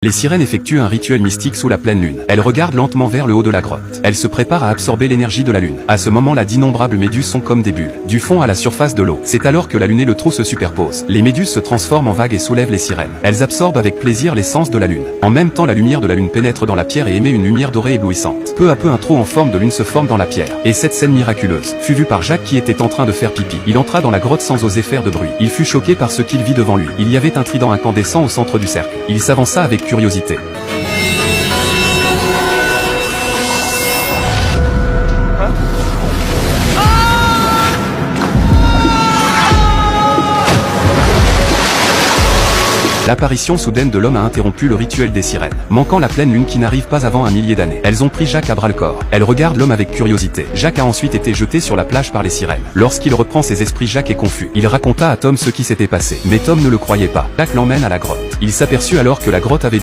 Les sirènes effectuent un rituel mystique sous la pleine lune. Elles regardent lentement vers le haut de la grotte. Elles se préparent à absorber l'énergie de la lune. À ce moment-là, d'innombrables méduses sont comme des bulles, du fond à la surface de l'eau. C'est alors que la lune et le trou se superposent. Les méduses se transforment en vagues et soulèvent les sirènes. Elles absorbent avec plaisir l'essence de la lune. En même temps, la lumière de la lune pénètre dans la pierre et émet une lumière dorée éblouissante. Peu à peu, un trou en forme de lune se forme dans la pierre. Et cette scène miraculeuse fut vue par Jacques qui était en train de faire pipi. Il entra dans la grotte sans oser faire de bruit. Il fut choqué par ce qu'il vit devant lui. Il y avait un trident incandescent au centre du cercle. Il s'avança avec curiosité. L'apparition soudaine de l'homme a interrompu le rituel des sirènes, manquant la pleine lune qui n'arrive pas avant un millier d'années. Elles ont pris Jacques à bras-le-corps. Elles regardent l'homme avec curiosité. Jacques a ensuite été jeté sur la plage par les sirènes. Lorsqu'il reprend ses esprits, Jacques est confus. Il raconta à Tom ce qui s'était passé, mais Tom ne le croyait pas. Jacques l'emmène à la grotte. Il s'aperçut alors que la grotte avait